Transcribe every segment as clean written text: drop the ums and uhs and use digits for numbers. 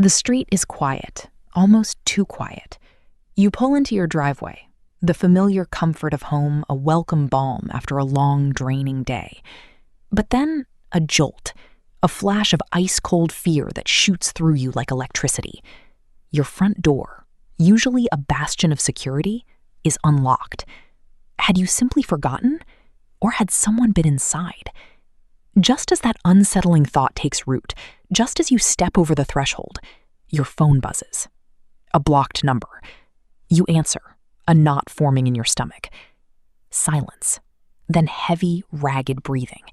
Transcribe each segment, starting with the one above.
The street is quiet, almost too quiet. You pull into your driveway, the familiar comfort of home, a welcome balm after a long, draining day. But then, a jolt, a flash of ice-cold fear that shoots through you like electricity. Your front door, usually a bastion of security, is unlocked. Had you simply forgotten? Or had someone been inside? Just as that unsettling thought takes root, just as you step over the threshold, your phone buzzes. A blocked number. You answer, a knot forming in your stomach. Silence. Then heavy, ragged breathing,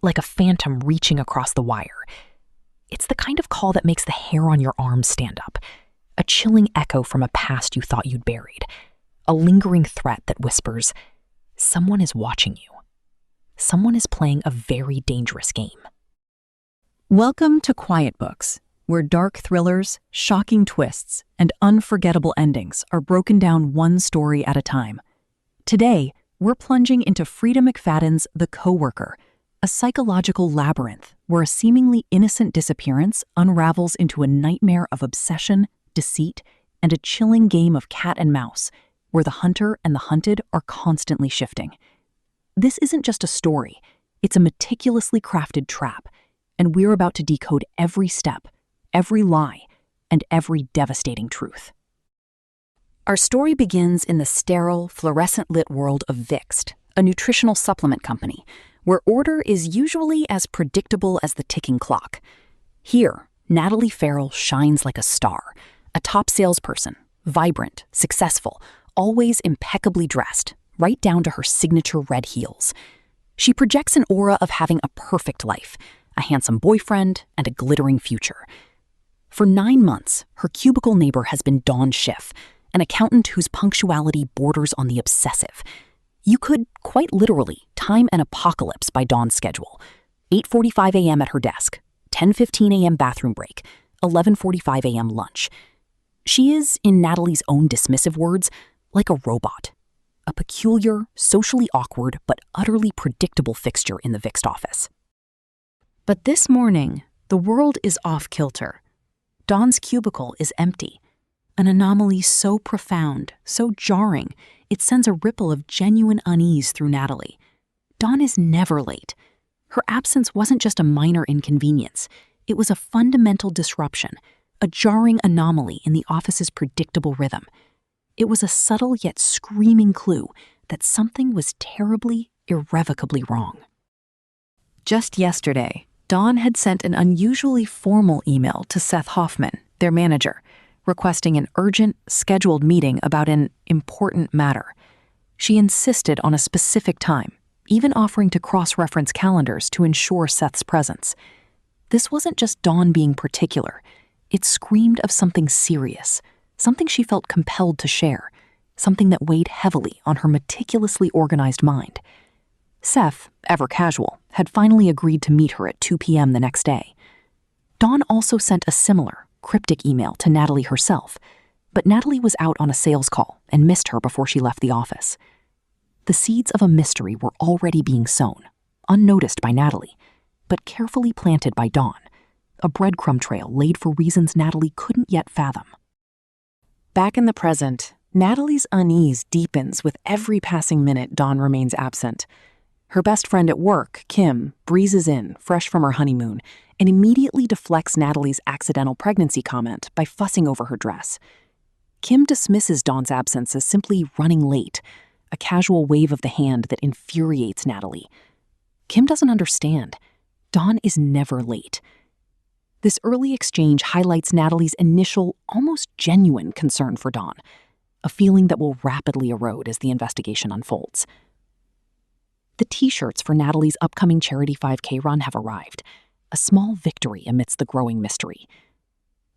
like a phantom reaching across the wire. It's the kind of call that makes the hair on your arms stand up. A chilling echo from a past you thought you'd buried. A lingering threat that whispers, someone is watching you. Someone is playing a very dangerous game. Welcome to Quiet Books, where dark thrillers, shocking twists, and unforgettable endings are broken down one story at a time. Today, we're plunging into Freida McFadden's The Coworker, a psychological labyrinth where a seemingly innocent disappearance unravels into a nightmare of obsession, deceit, and a chilling game of cat and mouse, where the hunter and the hunted are constantly shifting. This isn't just a story, it's a meticulously crafted trap, and we're about to decode every step, every lie, and every devastating truth. Our story begins in the sterile, fluorescent-lit world of Vixt, a nutritional supplement company, where order is usually as predictable as the ticking clock. Here, Natalie Farrell shines like a star, a top salesperson, vibrant, successful, always impeccably dressed, right down to her signature red heels. She projects an aura of having a perfect life, a handsome boyfriend, and a glittering future. For 9 months, her cubicle neighbor has been Dawn Schiff, an accountant whose punctuality borders on the obsessive. You could, quite literally, time an apocalypse by Dawn's schedule. 8:45 a.m. at her desk, 10:15 a.m. bathroom break, 11:45 a.m. lunch. She is, in Natalie's own dismissive words, like a robot. A peculiar, socially awkward, but utterly predictable fixture in the Vixt office. But this morning, the world is off-kilter. Dawn's cubicle is empty. An anomaly so profound, so jarring, it sends a ripple of genuine unease through Natalie. Dawn is never late. Her absence wasn't just a minor inconvenience. It was a fundamental disruption, a jarring anomaly in the office's predictable rhythm. It was a subtle yet screaming clue that something was terribly, irrevocably wrong. Just yesterday, Dawn had sent an unusually formal email to Seth Hoffman, their manager, requesting an urgent, scheduled meeting about an important matter. She insisted on a specific time, even offering to cross-reference calendars to ensure Seth's presence. This wasn't just Dawn being particular. It screamed of something serious, something she felt compelled to share, something that weighed heavily on her meticulously organized mind. Seth, ever casual, had finally agreed to meet her at 2 p.m. the next day. Dawn also sent a similar, cryptic email to Natalie herself, but Natalie was out on a sales call and missed her before she left the office. The seeds of a mystery were already being sown, unnoticed by Natalie, but carefully planted by Dawn, a breadcrumb trail laid for reasons Natalie couldn't yet fathom. Back in the present, Natalie's unease deepens with every passing minute Dawn remains absent. Her best friend at work, Kim, breezes in, fresh from her honeymoon, and immediately deflects Natalie's accidental pregnancy comment by fussing over her dress. Kim dismisses Dawn's absence as simply running late, a casual wave of the hand that infuriates Natalie. Kim doesn't understand. Dawn is never late. This early exchange highlights Natalie's initial, almost genuine concern for Dawn, a feeling that will rapidly erode as the investigation unfolds. The t-shirts for Natalie's upcoming charity 5K run have arrived, a small victory amidst the growing mystery.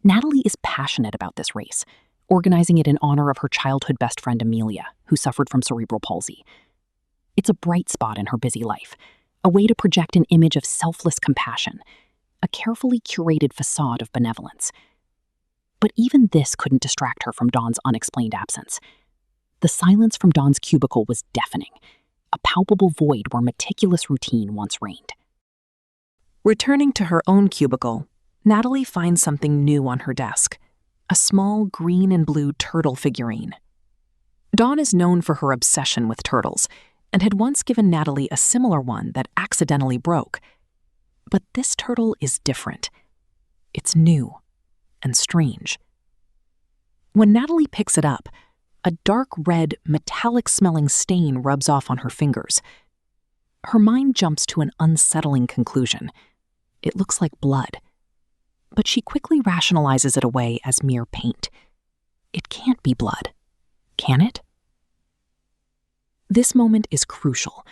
Natalie is passionate about this race, organizing it in honor of her childhood best friend Amelia, who suffered from cerebral palsy. It's a bright spot in her busy life, a way to project an image of selfless compassion, a carefully curated facade of benevolence. But even this couldn't distract her from Dawn's unexplained absence. The silence from Dawn's cubicle was deafening, a palpable void where meticulous routine once reigned. Returning to her own cubicle, Natalie finds something new on her desk, a small green and blue turtle figurine. Dawn is known for her obsession with turtles and had once given Natalie a similar one that accidentally broke. But this turtle is different. It's new and strange. When Natalie picks it up, a dark red, metallic-smelling stain rubs off on her fingers. Her mind jumps to an unsettling conclusion. It looks like blood. But she quickly rationalizes it away as mere paint. It can't be blood, can it? This moment is crucial,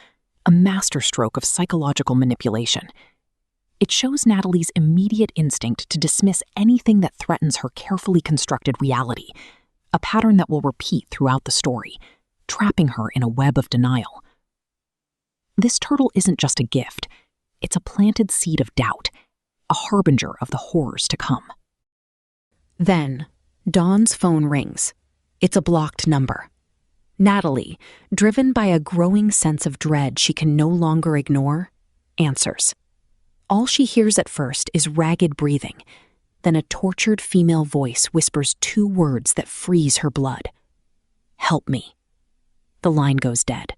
a masterstroke of psychological manipulation. It shows Natalie's immediate instinct to dismiss anything that threatens her carefully constructed reality, a pattern that will repeat throughout the story, trapping her in a web of denial. This turtle isn't just a gift, it's a planted seed of doubt, a harbinger of the horrors to come. Then, Dawn's phone rings. It's a blocked number. Natalie, driven by a growing sense of dread she can no longer ignore, answers. All she hears at first is ragged breathing. Then a tortured female voice whispers two words that freeze her blood. "Help me." The line goes dead.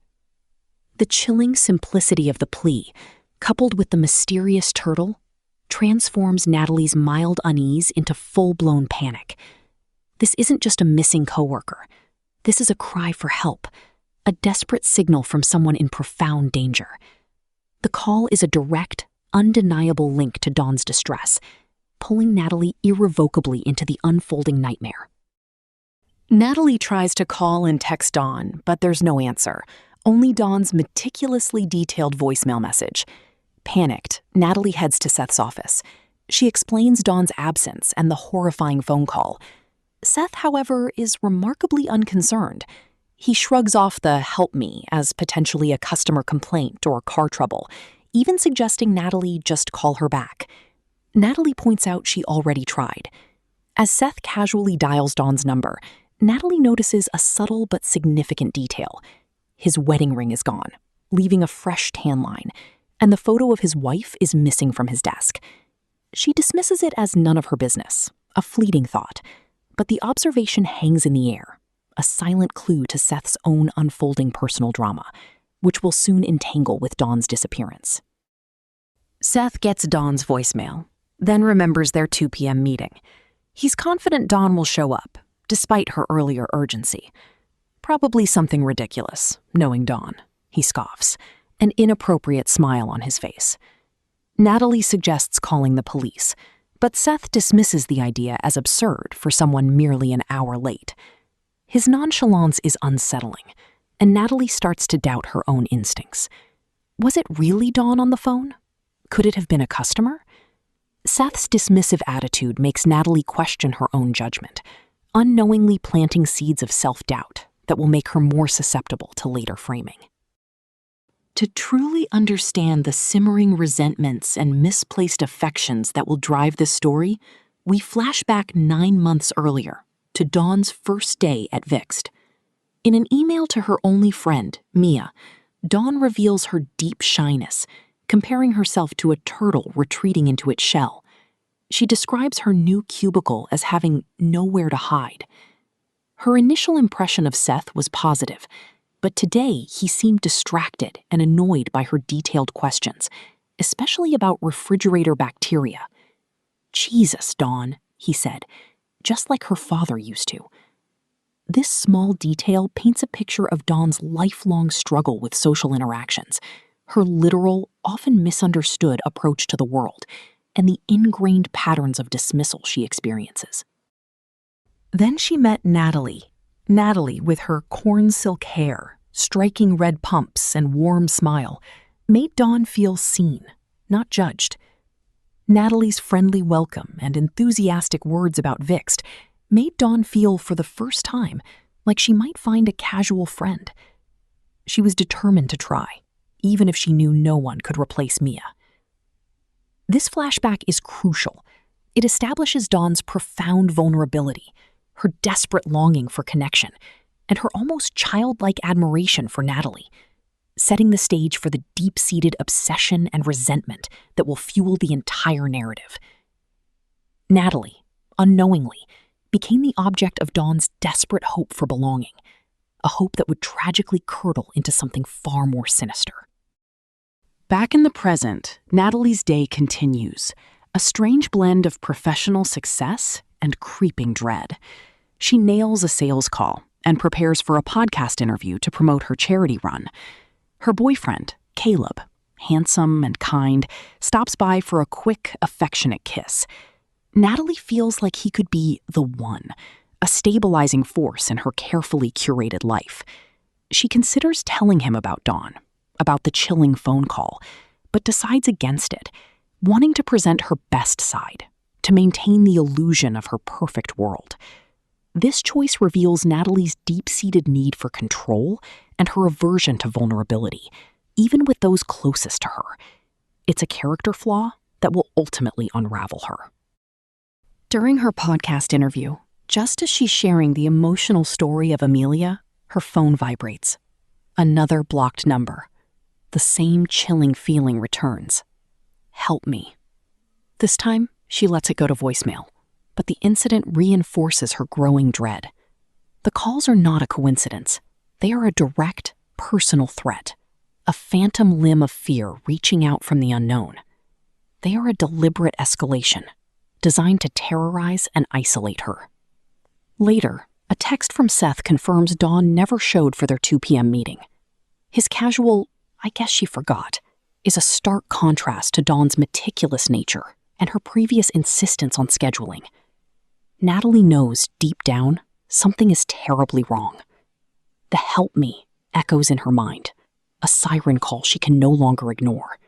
The chilling simplicity of the plea, coupled with the mysterious turtle, transforms Natalie's mild unease into full-blown panic. This isn't just a missing coworker. This is a cry for help, a desperate signal from someone in profound danger. The call is a direct, undeniable link to Dawn's distress, pulling Natalie irrevocably into the unfolding nightmare. Natalie tries to call and text Dawn, but there's no answer, only Dawn's meticulously detailed voicemail message. Panicked, Natalie heads to Seth's office. She explains Dawn's absence and the horrifying phone call. Seth, however, is remarkably unconcerned. He shrugs off the "help me" as potentially a customer complaint or car trouble, even suggesting Natalie just call her back. Natalie points out she already tried. As Seth casually dials Dawn's number, Natalie notices a subtle but significant detail. His wedding ring is gone, leaving a fresh tan line, and the photo of his wife is missing from his desk. She dismisses it as none of her business, a fleeting thought, but the observation hangs in the air, a silent clue to Seth's own unfolding personal drama, which will soon entangle with Dawn's disappearance. Seth gets Dawn's voicemail, then remembers their 2 p.m. meeting. He's confident Dawn will show up, despite her earlier urgency. Probably something ridiculous, knowing Dawn, he scoffs, an inappropriate smile on his face. Natalie suggests calling the police, but Seth dismisses the idea as absurd for someone merely an hour late. His nonchalance is unsettling, and Natalie starts to doubt her own instincts. Was it really Dawn on the phone? Could it have been a customer? Seth's dismissive attitude makes Natalie question her own judgment, unknowingly planting seeds of self-doubt that will make her more susceptible to later framing. To truly understand the simmering resentments and misplaced affections that will drive this story, we flash back 9 months earlier to Dawn's first day at Vixt. In an email to her only friend, Mia, Dawn reveals her deep shyness, comparing herself to a turtle retreating into its shell. She describes her new cubicle as having nowhere to hide. Her initial impression of Seth was positive, but today he seemed distracted and annoyed by her detailed questions, especially about refrigerator bacteria. "Jesus, Dawn," he said, just like her father used to. This small detail paints a picture of Dawn's lifelong struggle with social interactions, her literal, often misunderstood approach to the world, and the ingrained patterns of dismissal she experiences. Then she met Natalie. Natalie, with her corn silk hair, striking red pumps, and warm smile, made Dawn feel seen, not judged. Natalie's friendly welcome and enthusiastic words about Vixt made Dawn feel for the first time like she might find a casual friend. She was determined to try, even if she knew no one could replace Mia. This flashback is crucial. It establishes Dawn's profound vulnerability, her desperate longing for connection, and her almost childlike admiration for Natalie, setting the stage for the deep-seated obsession and resentment that will fuel the entire narrative. Natalie, unknowingly, became the object of Dawn's desperate hope for belonging, a hope that would tragically curdle into something far more sinister. Back in the present, Natalie's day continues, a strange blend of professional success and creeping dread. She nails a sales call and prepares for a podcast interview to promote her charity run. Her boyfriend, Caleb, handsome and kind, stops by for a quick, affectionate kiss. Natalie feels like he could be the one, a stabilizing force in her carefully curated life. She considers telling him about Dawn, about the chilling phone call, but decides against it, wanting to present her best side, to maintain the illusion of her perfect world. This choice reveals Natalie's deep-seated need for control and her aversion to vulnerability, even with those closest to her. It's a character flaw that will ultimately unravel her. During her podcast interview, just as she's sharing the emotional story of Amelia, her phone vibrates. Another blocked number. The same chilling feeling returns. Help me. This time, she lets it go to voicemail, but the incident reinforces her growing dread. The calls are not a coincidence. They are a direct, personal threat, a phantom limb of fear reaching out from the unknown. They are a deliberate escalation, designed to terrorize and isolate her. Later, a text from Seth confirms Dawn never showed for their 2 p.m. meeting. His casual, "I guess she forgot," is a stark contrast to Dawn's meticulous nature and her previous insistence on scheduling. Natalie knows, deep down, something is terribly wrong. The "help me" echoes in her mind, a siren call she can no longer ignore.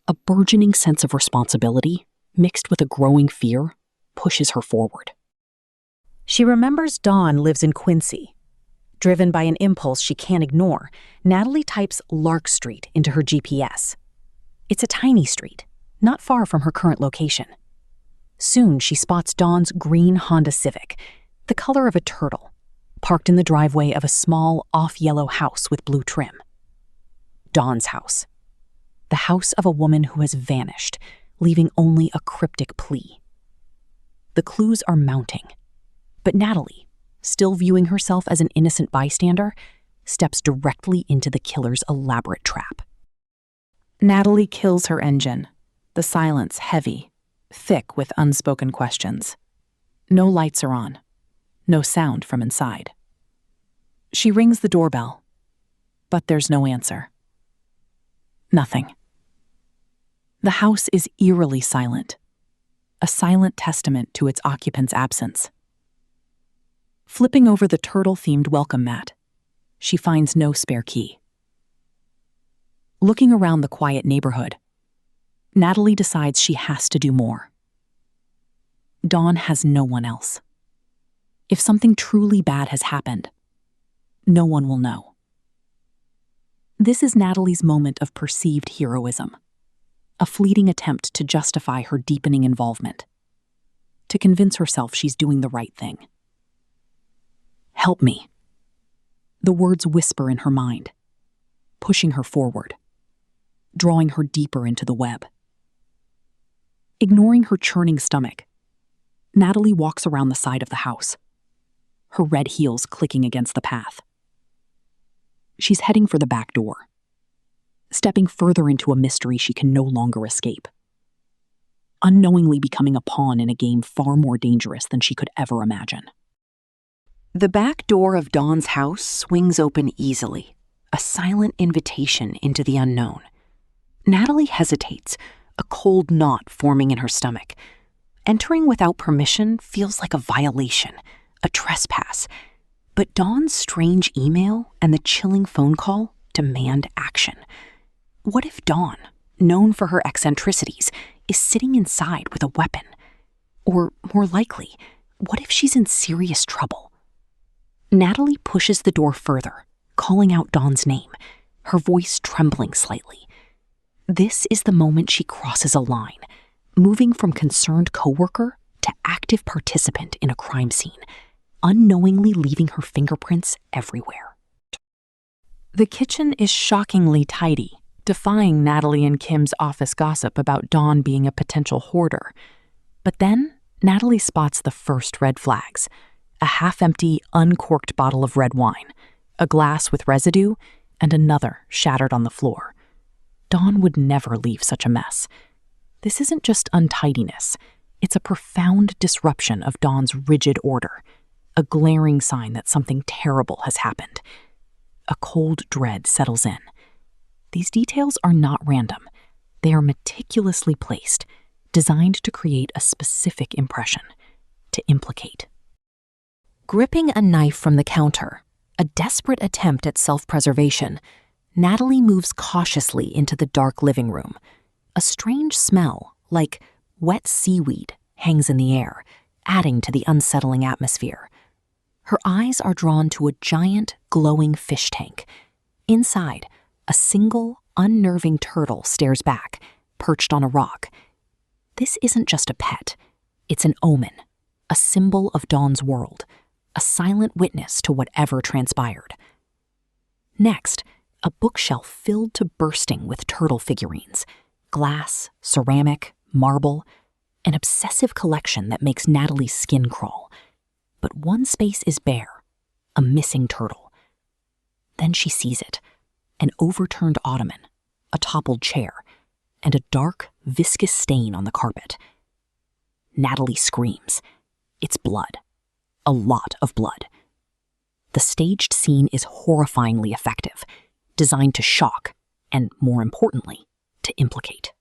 A burgeoning sense of responsibility, mixed with a growing fear, pushes her forward. She remembers Dawn lives in Quincy. Driven by an impulse she can't ignore, Natalie types Lark Street into her GPS. It's a tiny street, not far from her current location. Soon she spots Dawn's green Honda Civic, the color of a turtle, parked in the driveway of a small, off-yellow house with blue trim. Dawn's house. The house of a woman who has vanished, leaving only a cryptic plea. The clues are mounting, but Natalie, still viewing herself as an innocent bystander, steps directly into the killer's elaborate trap. Natalie kills her engine, the silence heavy, thick with unspoken questions. No lights are on, no sound from inside. She rings the doorbell, but there's no answer. Nothing. The house is eerily silent, a silent testament to its occupant's absence. Flipping over the turtle-themed welcome mat, she finds no spare key. Looking around the quiet neighborhood, Natalie decides she has to do more. Dawn has no one else. If something truly bad has happened, no one will know. This is Natalie's moment of perceived heroism, a fleeting attempt to justify her deepening involvement, to convince herself she's doing the right thing. Help me. The words whisper in her mind, pushing her forward, drawing her deeper into the web. Ignoring her churning stomach, Natalie walks around the side of the house, her red heels clicking against the path. She's heading for the back door, stepping further into a mystery she can no longer escape, unknowingly becoming a pawn in a game far more dangerous than she could ever imagine. The back door of Dawn's house swings open easily, a silent invitation into the unknown. Natalie hesitates, a cold knot forming in her stomach. Entering without permission feels like a violation, a trespass. But Dawn's strange email and the chilling phone call demand action. What if Dawn, known for her eccentricities, is sitting inside with a weapon? Or, more likely, what if she's in serious trouble? Natalie pushes the door further, calling out Dawn's name, her voice trembling slightly. This is the moment she crosses a line, moving from concerned coworker to active participant in a crime scene, unknowingly leaving her fingerprints everywhere. The kitchen is shockingly tidy, defying Natalie and Kim's office gossip about Dawn being a potential hoarder. But then, Natalie spots the first red flags: a half-empty, uncorked bottle of red wine, a glass with residue, and another shattered on the floor. Dawn would never leave such a mess. This isn't just untidiness. It's a profound disruption of Dawn's rigid order, a glaring sign that something terrible has happened. A cold dread settles in. These details are not random. They are meticulously placed, designed to create a specific impression, to implicate. Gripping a knife from the counter, a desperate attempt at self-preservation, Natalie moves cautiously into the dark living room. A strange smell, like wet seaweed, hangs in the air, adding to the unsettling atmosphere. Her eyes are drawn to a giant, glowing fish tank. Inside, a single, unnerving turtle stares back, perched on a rock. This isn't just a pet. It's an omen, a symbol of Dawn's world, a silent witness to whatever transpired. Next, a bookshelf filled to bursting with turtle figurines, glass, ceramic, marble, an obsessive collection that makes Natalie's skin crawl. But one space is bare, a missing turtle. Then she sees it, an overturned ottoman, a toppled chair, and a dark, viscous stain on the carpet. Natalie screams. It's blood. A lot of blood. The staged scene is horrifyingly effective, designed to shock, and more importantly, to implicate.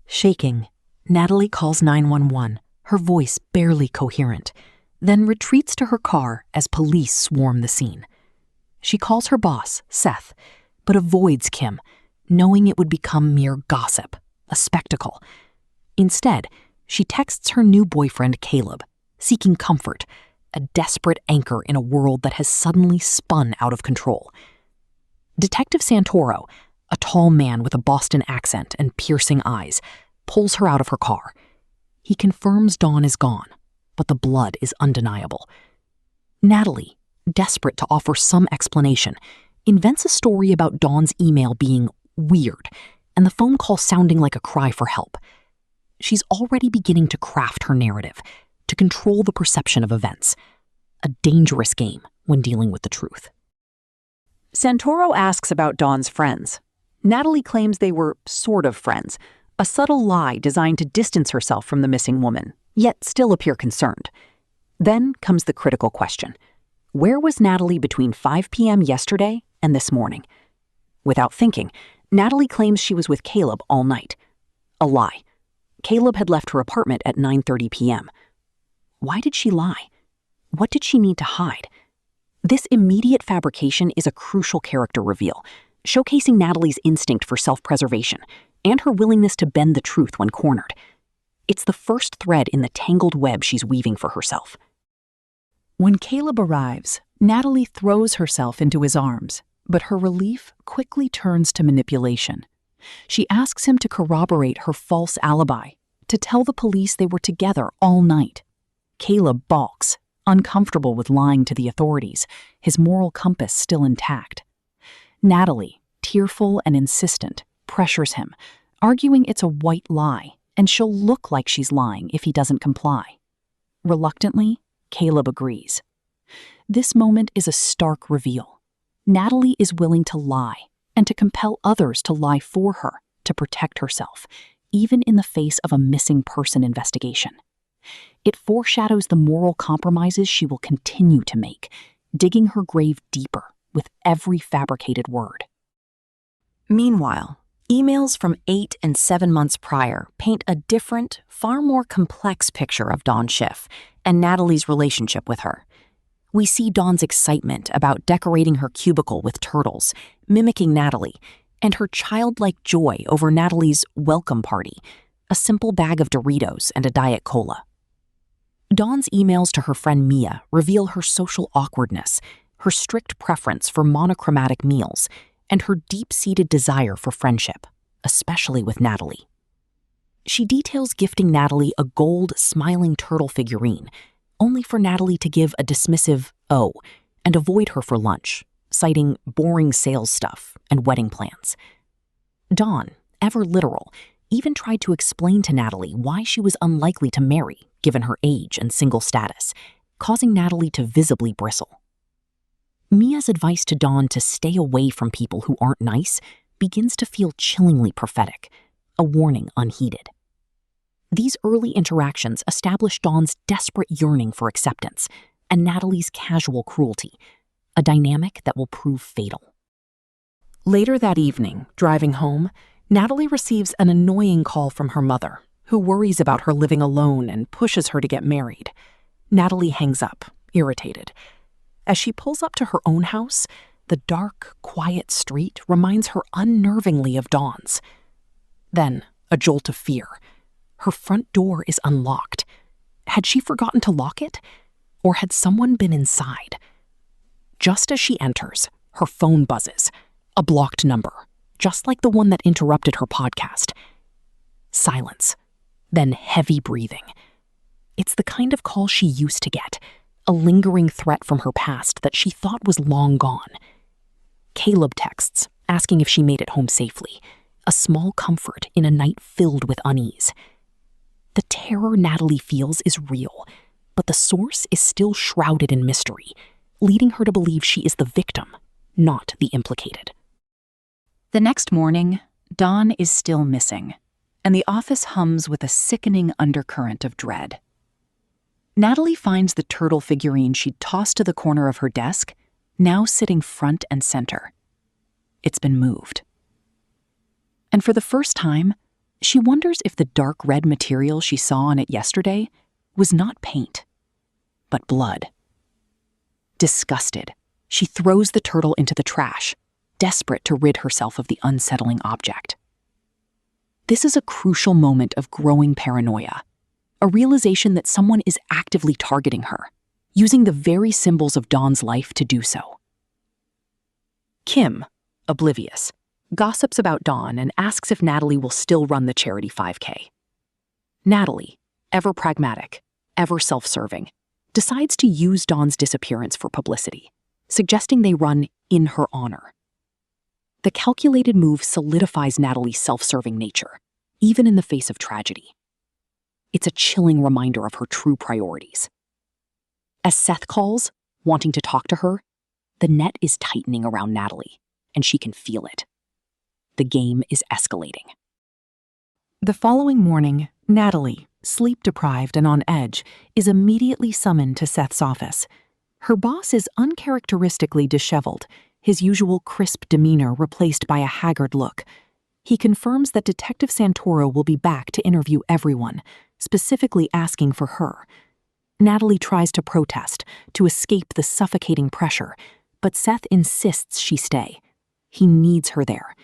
Shaking, Natalie calls 911, her voice barely coherent, then retreats to her car as police swarm the scene. She calls her boss, Seth, but avoids Kim, knowing it would become mere gossip, a spectacle. Instead, she texts her new boyfriend, Caleb, seeking comfort, a desperate anchor in a world that has suddenly spun out of control. Detective Santoro, a tall man with a Boston accent and piercing eyes, pulls her out of her car. He confirms Dawn is gone, but the blood is undeniable. Natalie, desperate to offer some explanation, invents a story about Dawn's email being weird and the phone call sounding like a cry for help. She's already beginning to craft her narrative, to control the perception of events. A dangerous game when dealing with the truth. Santoro asks about Dawn's friends. Natalie claims they were sort of friends, a subtle lie designed to distance herself from the missing woman, yet still appear concerned. Then comes the critical question. Where was Natalie between 5 p.m. yesterday and this morning? Without thinking, Natalie claims she was with Caleb all night. A lie. Caleb had left her apartment at 9:30 p.m. Why did she lie? What did she need to hide? This immediate fabrication is a crucial character reveal, showcasing Natalie's instinct for self-preservation and her willingness to bend the truth when cornered. It's the first thread in the tangled web she's weaving for herself. When Caleb arrives, Natalie throws herself into his arms, but her relief quickly turns to manipulation. She asks him to corroborate her false alibi, to tell the police they were together all night. Caleb balks, uncomfortable with lying to the authorities, his moral compass still intact. Natalie, tearful and insistent, pressures him, arguing it's a white lie, and she'll look like she's lying if he doesn't comply. Reluctantly, Caleb agrees. This moment is a stark reveal. Natalie is willing to lie, and to compel others to lie for her, to protect herself, even in the face of a missing person investigation. It foreshadows the moral compromises she will continue to make, digging her grave deeper with every fabricated word. Meanwhile, emails from 8 and 7 months prior paint a different, far more complex picture of Dawn Schiff and Natalie's relationship with her. We see Dawn's excitement about decorating her cubicle with turtles, mimicking Natalie, and her childlike joy over Natalie's welcome party, a simple bag of Doritos and a Diet Cola. Dawn's emails to her friend Mia reveal her social awkwardness, her strict preference for monochromatic meals, and her deep-seated desire for friendship, especially with Natalie. She details gifting Natalie a gold, smiling turtle figurine, only for Natalie to give a dismissive "oh" and avoid her for lunch, citing boring sales stuff and wedding plans. Dawn, ever literal, even tried to explain to Natalie why she was unlikely to marry, given her age and single status, causing Natalie to visibly bristle. Mia's advice to Dawn to stay away from people who aren't nice begins to feel chillingly prophetic, a warning unheeded. These early interactions establish Dawn's desperate yearning for acceptance and Natalie's casual cruelty, a dynamic that will prove fatal. Later that evening, driving home, Natalie receives an annoying call from her mother, who worries about her living alone and pushes her to get married. Natalie hangs up, irritated. As she pulls up to her own house, the dark, quiet street reminds her unnervingly of Dawn's. Then, a jolt of fear. Her front door is unlocked. Had she forgotten to lock it? Or had someone been inside? Just as she enters, her phone buzzes. A blocked number, just like the one that interrupted her podcast. Silence, then heavy breathing. It's the kind of call she used to get, a lingering threat from her past that she thought was long gone. Caleb texts, asking if she made it home safely, a small comfort in a night filled with unease. The terror Natalie feels is real, but the source is still shrouded in mystery, leading her to believe she is the victim, not the implicated. The next morning, Dawn is still missing, and the office hums with a sickening undercurrent of dread. Natalie finds the turtle figurine she'd tossed to the corner of her desk, now sitting front and center. It's been moved. And for the first time, she wonders if the dark red material she saw on it yesterday was not paint, but blood. Disgusted, she throws the turtle into the trash, desperate to rid herself of the unsettling object. This is a crucial moment of growing paranoia, a realization that someone is actively targeting her, using the very symbols of Dawn's life to do so. Kim, oblivious, gossips about Dawn and asks if Natalie will still run the charity 5K. Natalie, ever pragmatic, ever self-serving, decides to use Dawn's disappearance for publicity, suggesting they run in her honor. The calculated move solidifies Natalie's self-serving nature, even in the face of tragedy. It's a chilling reminder of her true priorities. As Seth calls, wanting to talk to her, the net is tightening around Natalie, and she can feel it. The game is escalating. The following morning, Natalie, sleep-deprived and on edge, is immediately summoned to Seth's office. Her boss is uncharacteristically disheveled, his usual crisp demeanor replaced by a haggard look. He confirms that Detective Santoro will be back to interview everyone, specifically asking for her. Natalie tries to protest, to escape the suffocating pressure, but Seth insists she stay. He needs her there.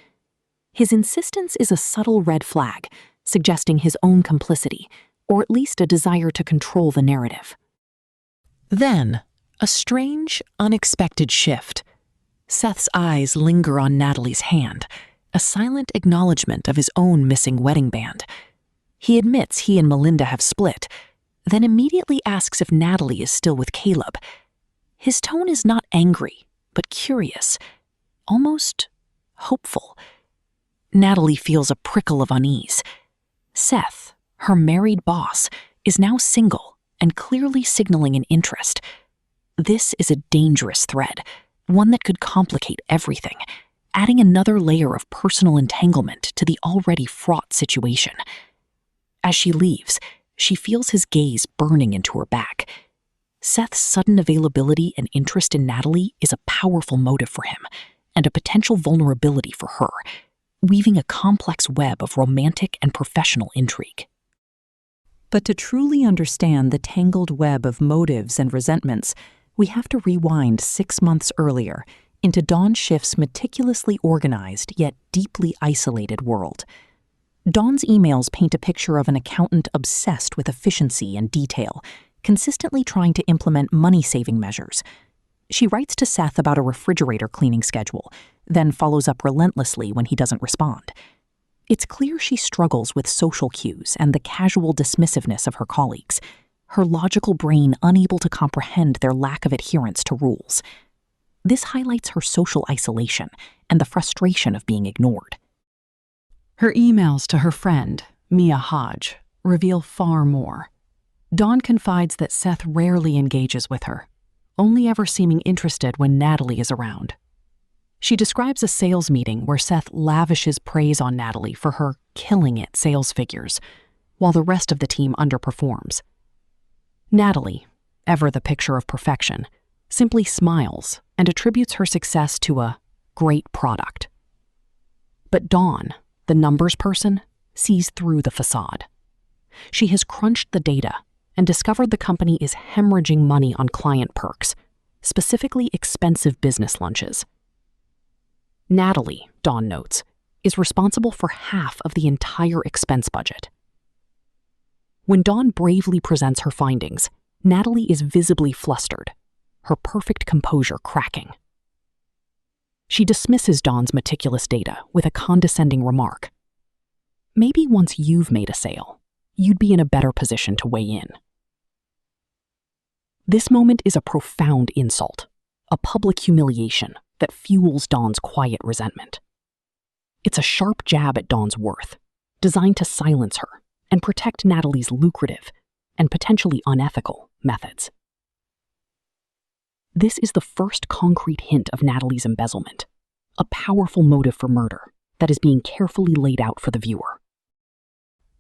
His insistence is a subtle red flag, suggesting his own complicity, or at least a desire to control the narrative. Then, a strange, unexpected shift. Seth's eyes linger on Natalie's hand, a silent acknowledgement of his own missing wedding band. He admits he and Melinda have split, then immediately asks if Natalie is still with Caleb. His tone is not angry, but curious, almost hopeful. Natalie feels a prickle of unease. Seth, her married boss, is now single and clearly signaling an interest. This is a dangerous thread, one that could complicate everything, adding another layer of personal entanglement to the already fraught situation. As she leaves, she feels his gaze burning into her back. Seth's sudden availability and interest in Natalie is a powerful motive for him, and a potential vulnerability for her, weaving a complex web of romantic and professional intrigue. But to truly understand the tangled web of motives and resentments, we have to rewind 6 months earlier into Dawn Schiff's meticulously organized yet deeply isolated world. Dawn's emails paint a picture of an accountant obsessed with efficiency and detail, consistently trying to implement money-saving measures. She writes to Seth about a refrigerator cleaning schedule, then follows up relentlessly when he doesn't respond. It's clear she struggles with social cues and the casual dismissiveness of her colleagues, her logical brain unable to comprehend their lack of adherence to rules. This highlights her social isolation and the frustration of being ignored. Her emails to her friend, Mia Hodge, reveal far more. Dawn confides that Seth rarely engages with her, only ever seeming interested when Natalie is around. She describes a sales meeting where Seth lavishes praise on Natalie for her killing it sales figures, while the rest of the team underperforms. Natalie, ever the picture of perfection, simply smiles and attributes her success to a great product. But Dawn, the numbers person, sees through the facade. She has crunched the data and discovered the company is hemorrhaging money on client perks, specifically expensive business lunches. Natalie, Dawn notes, is responsible for half of the entire expense budget. When Dawn bravely presents her findings, Natalie is visibly flustered, her perfect composure cracking. She dismisses Dawn's meticulous data with a condescending remark. Maybe once you've made a sale, you'd be in a better position to weigh in. This moment is a profound insult, a public humiliation that fuels Dawn's quiet resentment. It's a sharp jab at Dawn's worth, designed to silence her and protect Natalie's lucrative and potentially unethical methods. This is the first concrete hint of Natalie's embezzlement, a powerful motive for murder that is being carefully laid out for the viewer.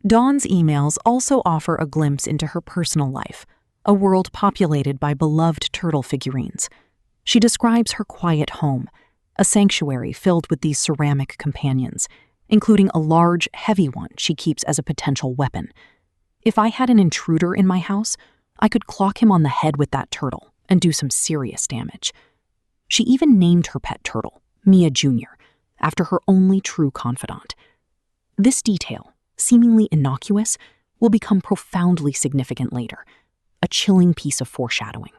Dawn's emails also offer a glimpse into her personal life, a world populated by beloved turtle figurines. She describes her quiet home, a sanctuary filled with these ceramic companions, including a large, heavy one she keeps as a potential weapon. If I had an intruder in my house, I could clock him on the head with that turtle and do some serious damage. She even named her pet turtle, Mia Jr., after her only true confidant. This detail, seemingly innocuous, will become profoundly significant later, a chilling piece of foreshadowing.